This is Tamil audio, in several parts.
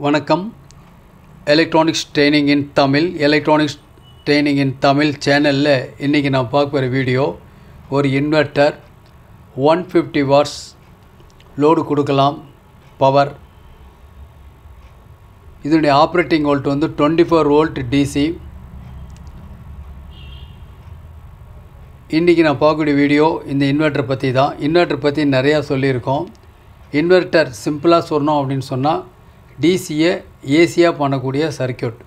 வணக்கம். எலக்ட்ரானிக்ஸ் ட்ரைனிங் இன் தமிழ் சேனலில் இன்றைக்கி நான் பார்க்க போகிற வீடியோ ஒரு இன்வெர்ட்டர் 150 வாட்ஸ் லோடு கொடுக்கலாம் பவர். இதனுடைய ஆப்ரேட்டிங் வோல்ட் வந்து 24 வோல்ட் டிசி. இன்றைக்கி நான் பார்க்கக்கூடிய வீடியோ இந்த இன்வெர்ட்டர் பற்றி தான். இன்வெர்ட்டர் பற்றி நிறையா சொல்லியிருக்கோம். இன்வெர்ட்டர் சிம்பிளாக சொல்லணும் அப்படின்னு சொன்னால் டிசியை ஏசியாக பண்ணக்கூடிய சர்க்கியூட்.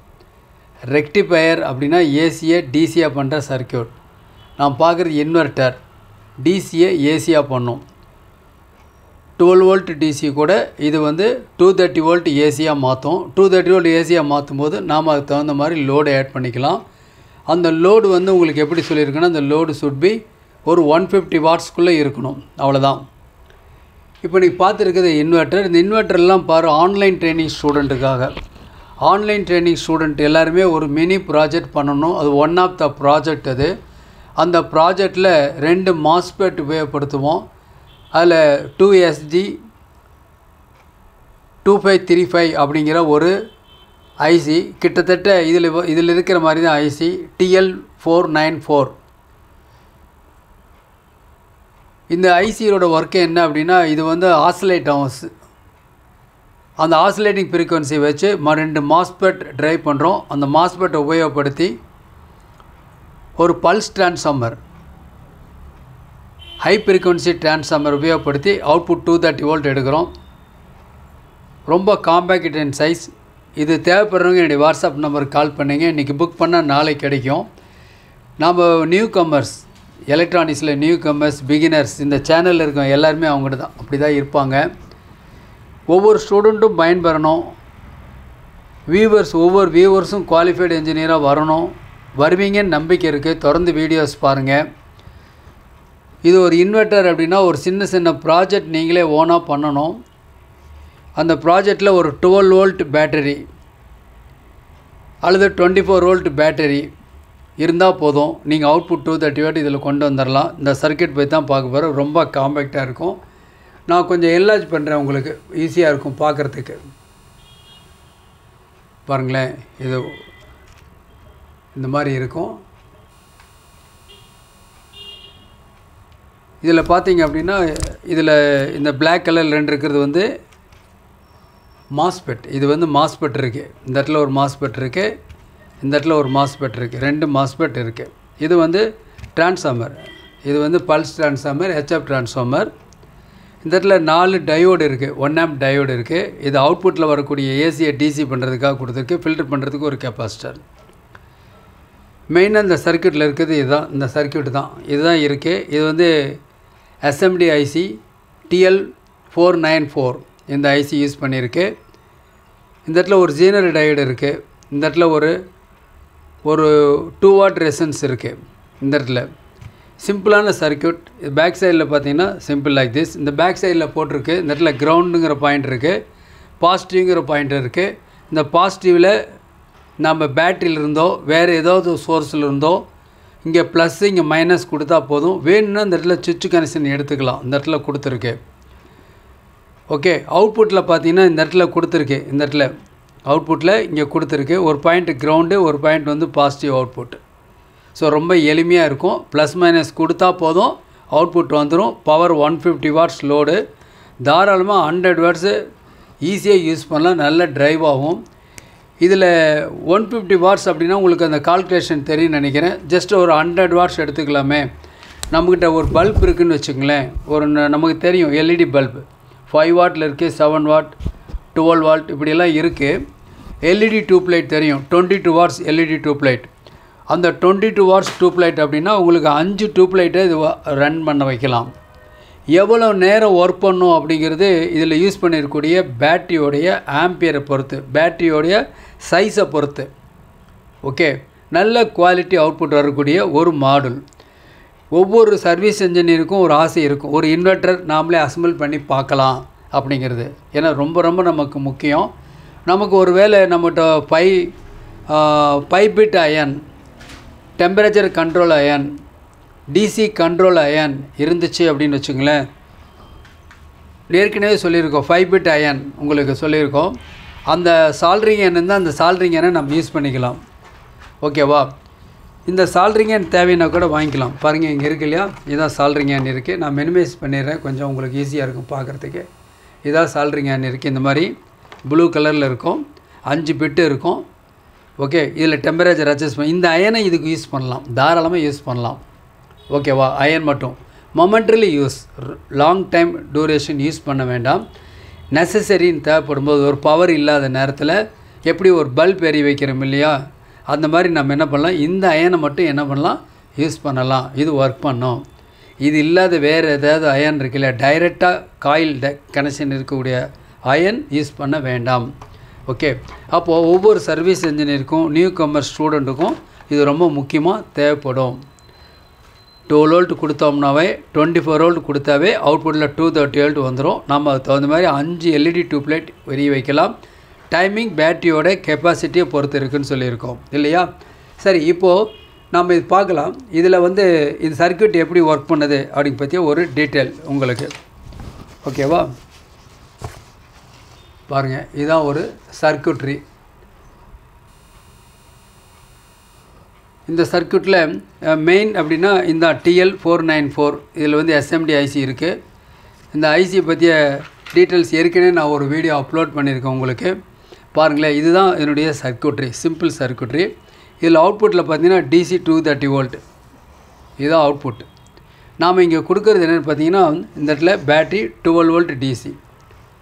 ரெக்டிஃபையர் அப்படின்னா ஏசியை டிசியாக பண்ணுற சர்க்கியூட். நான் பார்க்குறது இன்வெர்ட்டர் டிசியை ஏசியாக பண்ணும். 12 வோல்ட் டிசி கூட இது வந்து 230 வோல்ட் ஏசியாக மாற்றும். 230 வோல்ட் ஏசியாக மாற்றும் போது நாம் அதுக்கு தகுந்த மாதிரி லோடு ஆட் பண்ணிக்கலாம். அந்த லோடு வந்து உங்களுக்கு எப்படி சொல்லியிருக்குன்னா, அந்த லோடு சுட் பி ஒரு 150 வாட்ஸ்க்குள்ளே இருக்கணும், அவ்வளோதான். இப்போ நீங்கள் பார்த்துருக்குது இன்வெர்ட்டர். இந்த இன்வெர்ட்டர்லாம் பாரு ஆன்லைன் ட்ரைனிங் ஸ்டூடெண்ட்டுக்காக. ஆன்லைன் ட்ரைனிங் ஸ்டூடெண்ட் எல்லாருமே ஒரு மினி ப்ராஜெக்ட் பண்ணணும். அது ஒன் ஆஃப் த ப்ராஜெக்ட். அது அந்த ப்ராஜெக்டில் 2 மாஸ்பெட் உபயோகப்படுத்துவோம். அதில் 2SG 2535 அப்படிங்கிற ஒரு ஐசி, கிட்டத்தட்ட இதில் இருக்கிற மாதிரி தான் ஐசி TL494. இந்த ஐசியோட ஒர்க்கு என்ன அப்படின்னா, இது வந்து ஆசிலேட் ஆகும். அந்த ஆசிலேட்டிங் ஃப்ரீக்வன்சி வச்சு 2 மாஸ்பெட் ட்ரைவ் பண்ணுறோம். அந்த மாஸ்பெட்டை உபயோகப்படுத்தி ஒரு pulse transformer, high frequency transformer உபயோகப்படுத்தி அவுட்புட் 230 வோல்ட் எடுக்கிறோம். ரொம்ப காம்பேக்ட் இன் சைஸ். இது தேவைப்படுறவங்க என்னுடைய வாட்ஸ்அப் நம்பருக்கு கால் பண்ணிங்க. இன்றைக்கி புக் பண்ணால் நாளைக்கு கிடைக்கும். நாம் நியூ கம்மர்ஸ், எலக்ட்ரானிக்ஸில் நியூ கம்மர்ஸ், பிகினர்ஸ், இந்த சேனலில் இருக்கவங்க எல்லாருமே அவங்ககிட்ட தான் அப்படி தான் இருப்பாங்க. ஒவ்வொரு ஸ்டூடெண்ட்டும் பயன்பெறணும். ஒவ்வொரு வியூவர்ஸும் குவாலிஃபைடு இன்ஜினியராக வரணும். வருவீங்கன்னு நம்பிக்கை இருக்குது. தொடர்ந்து வீடியோஸ் பாருங்கள். இது ஒரு இன்வெர்ட்டர் அப்படின்னா ஒரு சின்ன ப்ராஜெக்ட் நீங்களே ஓனாக பண்ணணும். அந்த ப்ராஜெக்டில் ஒரு 12 வோல்ட் பேட்டரி அல்லது 24 வோல்ட் பேட்டரி இருந்தால் போதும். நீங்கள் அவுட்புட் 230 வோல்ட் இதில் கொண்டு வந்துடலாம். இந்த சர்க்கியூட் போய் தான் பார்க்க போகிறோம். ரொம்ப காம்பேக்டாக இருக்கும். நான் கொஞ்சம் என்லார்ஜ் பண்ணுறேன், உங்களுக்கு ஈஸியாக இருக்கும் பார்க்குறதுக்கு. பாருங்களேன், இது இந்த மாதிரி இருக்கும். இதில் பார்த்தீங்க அப்படின்னா, இதில் இந்த பிளாக் கலரில் 2 இருக்கிறது வந்து மாஸ்பெட். இது வந்து மாஸ்பெட் இருக்குது. இந்த இடத்துல ஒரு மாஸ்பெட் இருக்குது, இந்த இடத்துல ஒரு மாஸ்பெட் இருக்குது. 2 மாஸ்பெட் இருக்குது. இது வந்து டிரான்ஸ்ஃபார்மர். இது வந்து பல்ஸ் டிரான்ஸ்ஃபார்மர், HF டிரான்ஸ்ஃபார்மர். இந்த இடத்துல 4 டயோடு இருக்குது. 1 ஆம்ப் டயோடு இருக்குது. இது அவுட்புட்டில் வரக்கூடிய ஏசியை டிசி பண்ணுறதுக்காக கொடுத்துருக்கு. ஃபில்டர் பண்ணுறதுக்கு ஒரு கெப்பாசிட்டர். மெயினாக இந்த சர்க்கியூட்டில் இருக்குது இதுதான். இந்த சர்க்கியூட் தான் இதுதான் இருக்குது. இது வந்து SMD ஐசி TL494 இந்த ஐசி யூஸ் பண்ணியிருக்கு. இந்த இடத்துல ஒரு ஜீனர் டயோடு இருக்குது. இந்த இடத்துல ஒரு 2 வாட் ரெசன்ஸ் இருக்குது. இந்த இடத்துல சிம்பிளான சர்க்கியூட். பேக் சைடில் பார்த்தீங்கன்னா சிம்பிள் லைக் திஸ். இந்த பேக் சைடில் போட்டிருக்கு. இந்த இடத்துல கிரவுண்டுங்கிற பாயிண்ட் இருக்குது, பாசிட்டிவ்ங்கிற பாயிண்ட் இருக்குது. இந்த பாசிட்டிவில் நம்ம பேட்டரியில் இருந்தோ வேறு ஏதாவது சோர்ஸில் இருந்தோ இங்கே ப்ளஸ் இங்கே மைனஸ் கொடுத்தா போதும். வேணும்னா இந்த இடத்துல சுவிட்ச் கனெக்ஷன் எடுத்துக்கலாம். இந்த இடத்துல கொடுத்துருக்கு. ஓகே, அவுட்புட்டில் பார்த்தீங்கன்னா இந்த இடத்துல கொடுத்துருக்கு. இந்த இடத்துல அவுட்புட்டில் இங்கே கொடுத்துருக்கு. ஒரு பாயிண்ட் கிரவுண்டு, ஒரு பாயிண்ட் வந்து பாசிட்டிவ் அவுட்புட். ஸோ ரொம்ப எளிமையாக இருக்கும். ப்ளஸ் மைனஸ் கொடுத்தா போதும், அவுட்புட் வந்துடும். Power 150 watts load. தாராளமாக 100 வாட்ஸு ஈஸியாக யூஸ் பண்ணலாம். நல்ல ட்ரைவ் ஆகும். இதில் 150 வாட்ஸ் அப்படின்னா உங்களுக்கு அந்த கால்குலேஷன் தெரியும்னு நினைக்கிறேன். ஜஸ்ட் ஒரு 100 வாட்ஸ் எடுத்துக்கலாமே. நம்மக்கிட்ட ஒரு பல்ப் இருக்குதுன்னு வச்சுங்களேன். நமக்கு தெரியும் LED பல்ப் 5 வாட்டில் இருக்குது, 7 வாட், 12 வாட் இப்படியெல்லாம் இருக்குது. LED டியூப்லைட் தெரியும், 22 வாட்ஸ் LED டியூப்லைட். அந்த 22 வாட்ஸ் டியூப்லைட் அப்படின்னா உங்களுக்கு 5 டியூப்லைட்டை இது ரன் பண்ண வைக்கலாம். எவ்வளோ நேரம் ஒர்க் பண்ணும் அப்படிங்கிறது இதில் யூஸ் பண்ணியிருக்கக்கூடிய பேட்டரியோடைய ஆம்பியரை பொறுத்து, பேட்டரியோடைய சைஸை பொறுத்து. ஓகே, நல்ல குவாலிட்டி அவுட்புட் வரக்கூடிய ஒரு மாடுல். ஒவ்வொரு சர்வீஸ் இன்ஜினியருக்கும் ஒரு ஆசை இருக்கும், ஒரு இன்வெர்ட்டர் நாமளே அசம்பிள் பண்ணி பார்க்கலாம் அப்படிங்கிறது. ஏன்னா ரொம்ப நமக்கு முக்கியம். நமக்கு ஒரு வேளை நம்மகிட்ட 5 bit iron, temperature control iron, DC control iron இருந்துச்சு அப்படின்னு வச்சுங்களேன். ஏற்கனவே சொல்லியிருக்கோம் 5 பிட் அயன் உங்களுக்கு சொல்லியிருக்கோம். அந்த சால்ட்ரிங் எண் இருந்தால் அந்த சால்ட்ரிங் எண்ணை நம்ம யூஸ் பண்ணிக்கலாம். ஓகேவா? இந்த சால்ட்ரிங் எண் தேவைன்னா கூட வாங்கிக்கலாம். பாருங்கள், இங்கே இருக்கு இல்லையா, இதான் சால்ட்ரிங் எண் இருக்குது. நான் மினிமைஸ் பண்ணிடுறேன், கொஞ்சம் உங்களுக்கு ஈஸியாக இருக்கும் பார்க்குறதுக்கு. இதான் சால்ட்ரிங் எண் இருக்குது. இந்த மாதிரி ப்ளூ கலரில் இருக்கும், 5 பிட்டு இருக்கும். ஓகே, இதில் டெம்பரேச்சர் அட்ஜஸ்ட் பண்ணி இந்த அயனை இதுக்கு யூஸ் பண்ணலாம், தாராளமாக யூஸ் பண்ணலாம். ஓகேவா? அயன் மட்டும் momentarily use, long time duration use பண்ண வேண்டாம். நெசசரின்னு தேவைப்படும்போது, ஒரு பவர் இல்லாத நேரத்தில் எப்படி ஒரு பல்ப் எரி வைக்கிறோம் இல்லையா, அந்த மாதிரி நம்ம என்ன பண்ணலாம், இந்த அயனை மட்டும் என்ன பண்ணலாம், யூஸ் பண்ணலாம். இது ஒர்க் பண்ணோம். இது இல்லாத வேறு ஏதாவது அயன் இருக்கு இல்லையா, டைரெக்டாக காயில் கனெக்ஷன் இருக்கக்கூடிய அயன் யூஸ் பண்ண வேண்டாம். ஓகே, அப்போது ஒவ்வொரு சர்வீஸ் இன்ஜினியருக்கும் நியூ கமர் ஸ்டூடெண்ட்டுக்கும் இது ரொம்ப முக்கியமாக தேவைப்படும். 12 வோல்ட் கொடுத்தோம்னாவே 24 வோல்ட் கொடுத்தாவே அவுட்புட்டில் 230 வோல்ட் வந்துடும். நம்ம அதுக்கு தகுந்த மாதிரி 5 LED டியூப்லைட் எரிய வைக்கலாம். டைமிங் பேட்டரியோட கெப்பாசிட்டியை பொறுத்து இருக்குதுன்னு சொல்லியிருக்கோம் இல்லையா. சரி, இப்போது நம்ம இது பார்க்கலாம். இதில் வந்து இந்த சர்க்யூட் எப்படி ஒர்க் பண்ணுது அப்படின்னு பற்றி ஒரு டீட்டெயில் உங்களுக்கு. ஓகேவா? பாருங்கள், இதுதான் ஒரு சர்க்யூட்ரி. இந்த சர்க்யூட்டில் மெயின் அப்படின்னா இந்த TL494 இதில் வந்து SMD ஐசி இருக்குது. இந்த ஐசி பற்றிய டீட்டெயில்ஸ் ஏற்கனவே நான் ஒரு வீடியோ அப்லோட் பண்ணியிருக்கேன் உங்களுக்கு. பாருங்களேன், இதுதான் என்னுடைய சர்க்யூட்ரி, சிம்பிள் சர்க்யூட்ரி. இதில் அவுட்புட்டில் பார்த்தீங்கன்னா DC 230 வோல்ட், இதுதான் அவுட்புட். நாம் இங்கே கொடுக்குறது என்னென்னு பார்த்தீங்கன்னா, இந்த இடத்துல பேட்ரி 12 வோல்ட் DC,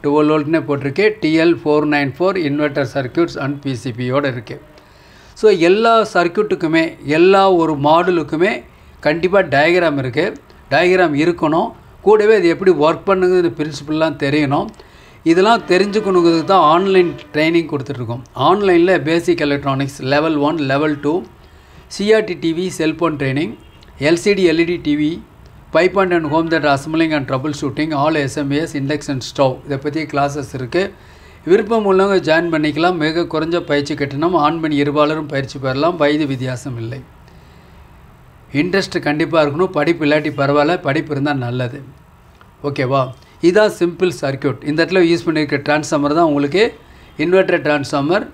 12 வோல்ட்னே போட்டிருக்கு. TL494 இன்வெர்டர் சர்க்யூட்ஸ் அண்ட் PCBயோடு இருக்குது. ஸோ எல்லா சர்க்யூட்டுக்குமே, எல்லா ஒரு மாடுலுக்குமே கண்டிப்பாக டயக்ராம் இருக்குது. டயக்ராம் இருக்கணும். கூடவே இது எப்படி ஒர்க் பண்ணுங்கிறது பிரின்சிபல்லாம் தெரியணும். இதெல்லாம் தெரிஞ்சுக்கணுங்கிறதுக்கு தான் ஆன்லைன் ட்ரைனிங் கொடுத்துட்ருக்கோம். ஆன்லைனில் பேசிக் electronics level 1, level 2, CRT TV cellphone training, LCD LED TV, pipe and home theatre assembling and trouble shooting, all SMS, induction stove, இதை பற்றி கிளாஸஸ் இருக்குது. விருப்பம் உள்ளவங்க ஜாயின் பண்ணிக்கலாம். மிக குறைஞ்ச பயிற்சி கட்டணம். ஆண் பெண் இருபாலரும் பயிற்சி பெறலாம். வயது வித்தியாசம் இல்லை. இன்ட்ரெஸ்ட் கண்டிப்பாக இருக்கணும். படிப்பு இல்லாட்டி பரவாயில்ல, படிப்பு இருந்தால் நல்லது. ஓகேவா? இதுதான் சிம்பிள் சர்க்யூட். இந்த இடத்துல யூஸ் பண்ணியிருக்க டிரான்ஸ்ஃபார்மர் தான் உங்களுக்கு inverter transformer,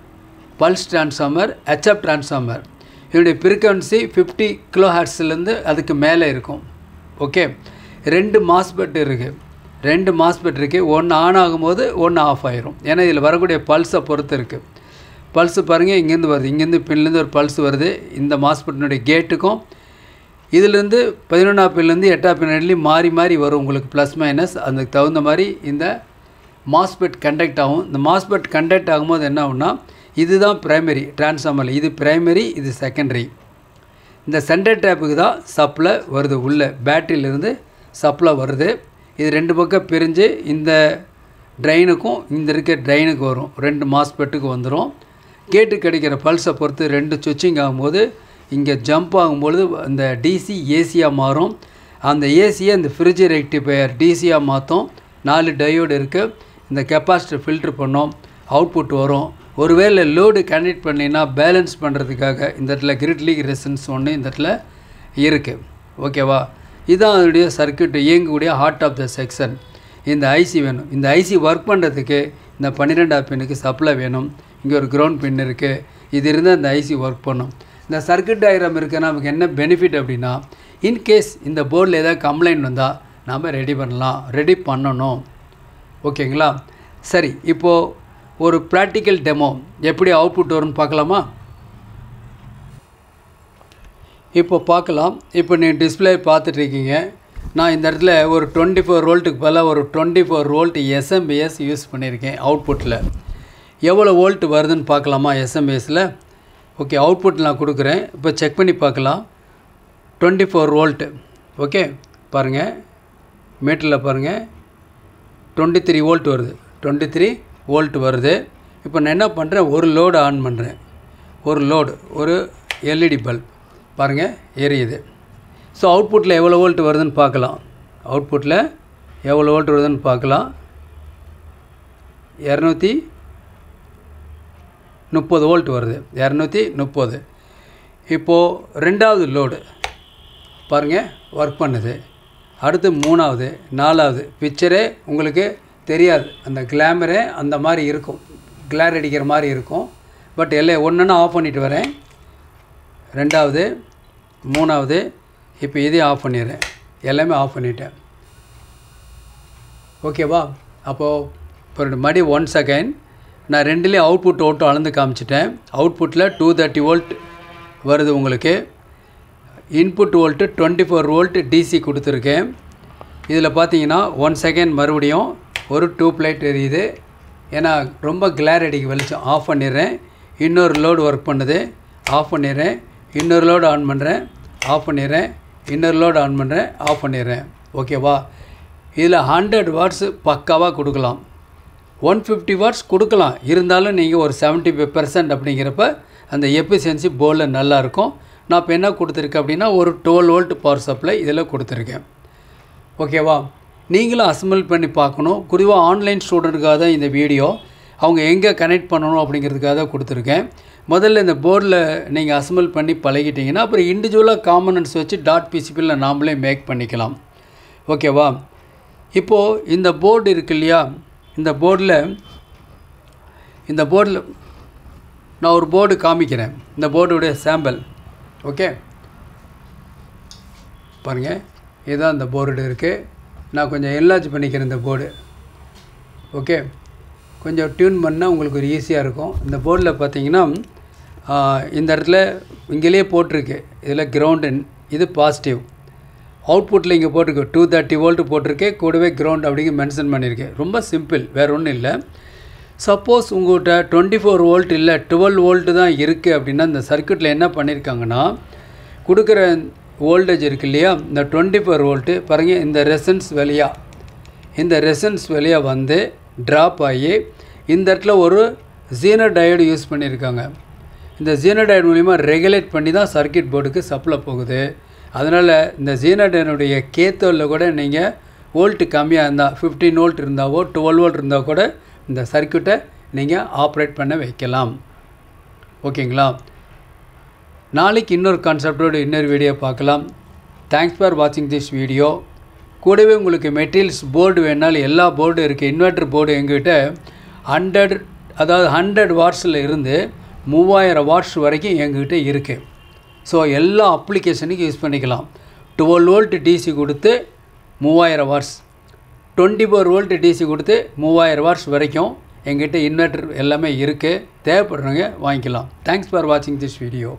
pulse transformer, HF transformer. இதனுடைய ஃப்ரீக்வன்சி 50 kHzலேருந்து அதுக்கு மேலே இருக்கும். ஓகே, 2 மாஸ்பெட் இருக்குது. 2 மாஸ்பெட் இருக்குது. ஒன்று ஆன் ஆகும்போது ஒன்று ஆஃப் ஆயிரும். ஏன்னா இதில் வரக்கூடிய பல்ஸை பொறுத்து இருக்குது. பல்ஸு பாருங்கள், இங்கேருந்து வருது, இங்கேருந்து பின்லேருந்து ஒரு பல்ஸ் வருது. இந்த மாஸ்பெட்டினுடைய கேட்டுக்கும் இதிலேருந்து 11ஆம் பின்லேருந்து 8ஆம் பின்லேயும் மாறி மாறி வரும் உங்களுக்கு, ப்ளஸ் மைனஸ். அதுக்கு தகுந்த மாதிரி இந்த மாஸ்பெட் கண்டக்ட் ஆகும். இந்த மாஸ்பெட் கண்டக்ட் ஆகும்போது என்ன ஆகும்னா, இதுதான் ப்ரைமரி டிரான்ஸ்ஃபார்மர், இது ப்ரைமரி, இது செகண்டரி. இந்த சென்டர் டேப்புக்கு தான் சப்ளை வருது, உள்ள பேட்டரியிலேருந்து சப்ளை வருது. இது 2 பக்கம் பிரிஞ்சு இந்த ட்ரைனுக்கும் இந்த இருக்க ட்ரைனுக்கு வரும். 2 மாஸ்பெட்டுக்கு வந்துடும். கேட்டு கிடைக்கிற பல்ஸை பொறுத்து 2 சுவிட்சிங் ஆகும்போது இங்கே ஜம்ப் ஆகும்பொழுது அந்த DC ஏசியாக மாறும். அந்த ஏசியை இந்த ஃப்ரிட்ஜ் ரெக்டிஃபையர் DCயாக மாற்றும். 4 டயோடு இருக்குது. இந்த கெப்பாசிட்டர் ஃபில்ட்ரு பண்ணோம், அவுட்புட் வரும். ஒருவேளை லோடு கனெக்ட் பண்ணினா பேலன்ஸ் பண்ணுறதுக்காக இந்த இடத்துல கிரிட் லீக் ரெசிஸ்டன்ஸ் ஒன்று இந்த இடத்துல இருக்குது. ஓகேவா? இதுதான் அதனுடைய சர்க்யூட் இயங்கக்கூடிய ஹார்ட் ஆஃப் த செக்ஷன். இந்த ஐசி வேணும். இந்த ஐசி ஒர்க் பண்ணுறதுக்கு இந்த 12ஆம் பின்னுக்கு சப்ளை வேணும். இங்கே ஒரு கிரவுண்ட் பின் இருக்குது. இது இருந்தால் இந்த ஐசி ஒர்க் பண்ணும். இந்த சர்க்யூட் டயக்ராம் இருக்குன்னா நமக்கு என்ன பெனிஃபிட் அப்படின்னா, இன்கேஸ் இந்த போர்டில் ஏதாவது கம்ப்ளைண்ட் வந்தால் நாம் ரெடி பண்ணணும். ஓகேங்களா? சரி, இப்போது ஒரு ப்ராக்டிக்கல் டெமோ எப்படி அவுட்புட் வரும்னு பார்க்கலாமா? இப்போ பார்க்கலாம். இப்போ நீங்கள் டிஸ்பிளே பார்த்துட்ருக்கீங்க. நான் இந்த இடத்துல ஒரு 24 வோல்ட்டுக்கு பதிலாக ஒரு 24 வோல்ட் SMPS யூஸ் பண்ணியிருக்கேன். அவுட்புட்டில் எவ்வளோ வோல்ட் வருதுன்னு பார்க்கலாமா SMPSயில்? ஓகே, அவுட்புட் நான் கொடுக்குறேன். இப்போ செக் பண்ணி பார்க்கலாம். 24 வோல்ட்டு. ஓகே, பாருங்கள், மீட்டரில் பாருங்கள், 23 வோல்ட் வருது. 23 வோல்ட் வருது. இப்போ நான் என்ன பண்ணுறேன், ஒரு லோடு ஆன் பண்ணுறேன். ஒரு LED பல்ப் பாருங்கள் எரியுது. ஸோ அவுட்புட்டில் எவ்வளோ வோல்ட் வருதுன்னு பார்க்கலாம். 230 வோல்ட் வருது. 230. இப்போது 2வது லோடு பாருங்கள் ஒர்க் பண்ணுது. அடுத்து 3வது, 4வது. பிக்சரே உங்களுக்கு தெரியாது, அந்த கிளாமரே அந்த மாதிரி இருக்கும். கிளார் அடிக்கிற மாதிரி இருக்கும். பட் எல்லாம் ஒன்றுன்னா ஆஃப் பண்ணிவிட்டு வரேன். ரெண்டாவது, மூணாவது, இப்போ இதையும் ஆஃப் பண்ணிடுறேன். எல்லாமே ஆஃப் பண்ணிட்டேன். ஓகேவா? அப்போது இப்போ மறுபடி ஒன்ஸ் அகைன் நான் ரெண்டுலேயும் அவுட்புட் ஓட்டும் அளந்து காமிச்சிட்டேன். அவுட்புட்டில் 230 வோல்ட் வருது உங்களுக்கு. இன்புட் வோல்ட்டு 24 வோல்ட் டிசி கொடுத்துருக்கேன். இதில் பார்த்தீங்கன்னா 1 செகண்ட் மறுபடியும் ஒரு டியூப் லைட் எரியுது. ஏன்னா ரொம்ப கிளார் அடிக்க வெளிச்சம். ஆஃப் பண்ணிடுறேன். இன்னொரு லோடு ஒர்க் பண்ணுது. ஆஃப் பண்ணிடுறேன். இன்னொரு லோடு ஆன் பண்ணுறேன். ஆஃப் பண்ணிடுறேன். இன்னொரு லோடு ஆன் பண்ணுறேன். ஆஃப் பண்ணிடுறேன். ஓகேவா? இதில் 100 வாட்ஸ் பக்காவாக கொடுக்கலாம். 150 வாட்ஸ் கொடுக்கலாம். இருந்தாலும் நீங்கள் ஒரு 75% அப்படிங்கிறப்ப அந்த எஃபிஷியன்சி போர்டில் நல்லாயிருக்கும். நான் இப்போ என்ன கொடுத்துருக்கேன் அப்படின்னா ஒரு 12 வோல்ட் பவர் சப்ளை இதில் கொடுத்துருக்கேன். ஓகேவா? நீங்களும் அசம்பிள் பண்ணி பார்க்கணும். குறிப்பாக ஆன்லைன் ஸ்டூடெண்ட்டுக்காக தான் இந்த வீடியோ. அவங்க எங்கே கனெக்ட் பண்ணணும் அப்படிங்கிறதுக்காக தான் கொடுத்துருக்கேன். முதல்ல இந்த போர்டில் நீங்கள் அசம்பிள் பண்ணி பழகிட்டிங்கன்னா அப்புறம் இண்டிவிஜுவலாக காம்பனன்ட்ஸ் வச்சு .pcbயில் நாமளே மேக் பண்ணிக்கலாம். ஓகேவா? இப்போது இந்த போர்டு இருக்கு இல்லையா, இந்த போர்டில் நான் ஒரு போர்டு காமிக்கிறேன். இந்த போர்டுடைய சாம்பிள். ஓகே, பாருங்கள், இதுதான் இந்த போர்டு இருக்குது. நான் கொஞ்சம் என்லார்ஜ் பண்ணிக்கிறேன் இந்த போர்டு. ஓகே, கொஞ்சம் டியூன் பண்ணால் உங்களுக்கு ஒரு ஈஸியாக இருக்கும். இந்த போர்டில் பார்த்தீங்கன்னா இந்த இடத்துல இங்கேயே போட்டிருக்கு. இதில் கிரவுண்டு, இது பாசிட்டிவ். அவுட்புட்டில் இங்கே போட்டிருக்கு 230 வோல்ட் போட்டிருக்கு. கூடவே கிரவுண்ட் அப்படிங்க மென்ஷன் பண்ணியிருக்கேன். ரொம்ப சிம்பிள், வேறு ஒன்றும் இல்லை. சப்போஸ் உங்கள்கிட்ட 24 வோல்ட் இல்லை 12 வோல்ட்டு தான் இருக்குது அப்படின்னா இந்த சர்க்யூட்டில் என்ன பண்ணியிருக்காங்கன்னா கொடுக்குற வோல்டேஜ் இருக்குது இல்லையா, இந்த 24 வோல்ட்டு பாருங்கள், இந்த ரெசன்ஸ் வழியாக வந்து ட்ராப் ஆகி இந்த இடத்துல ஒரு ஜீனர் டயோடு யூஸ் பண்ணியிருக்காங்க. இந்த ஜீனர் டயோடு மூலிமா ரெகுலேட் பண்ணி தான் சர்க்யூட் போர்டுக்கு சப்ளை போகுது. அதனால் இந்த ஜீனர் டயோனுடைய கேத்தோவில் கூட நீங்கள் வோல்ட்டு கம்மியாக இருந்தால் 15 வோல்ட் இருந்தாவோ 12 வோல்ட் இருந்தால் கூட இந்த சர்க்யூட்டை நீங்கள் ஆப்ரேட் பண்ண வைக்கலாம். ஓகேங்களா? நாளைக்கு இன்னொரு கான்செப்டோடு இன்னொரு வீடியோ பார்க்கலாம். தேங்க்ஸ் ஃபார் வாட்சிங் திஸ் வீடியோ. கூடவே உங்களுக்கு மெட்டீரியல்ஸ் போர்டு வேணாலும் எல்லா போர்டும் இருக்குது. இன்வெர்டர் போர்டு எங்ககிட்ட 100 வாட்ஸில் இருந்து 3000 வாட்ஸ் வரைக்கும் எங்ககிட்ட இருக்குது. ஸோ எல்லா அப்ளிகேஷனுக்கும் யூஸ் பண்ணிக்கலாம். 12 வோல்ட் டிசி கொடுத்து 3000 வாட்ஸ், 24 வோல்ட் டிசி கொடுத்து 3000 வாட்ஸ் வரைக்கும் எங்கிட்ட இன்வெர்டர் எல்லாமே இருக்குது. தேவைப்படுறவங்க வாங்கிக்கலாம். தேங்க்ஸ் ஃபார் வாட்சிங் திஸ் வீடியோ.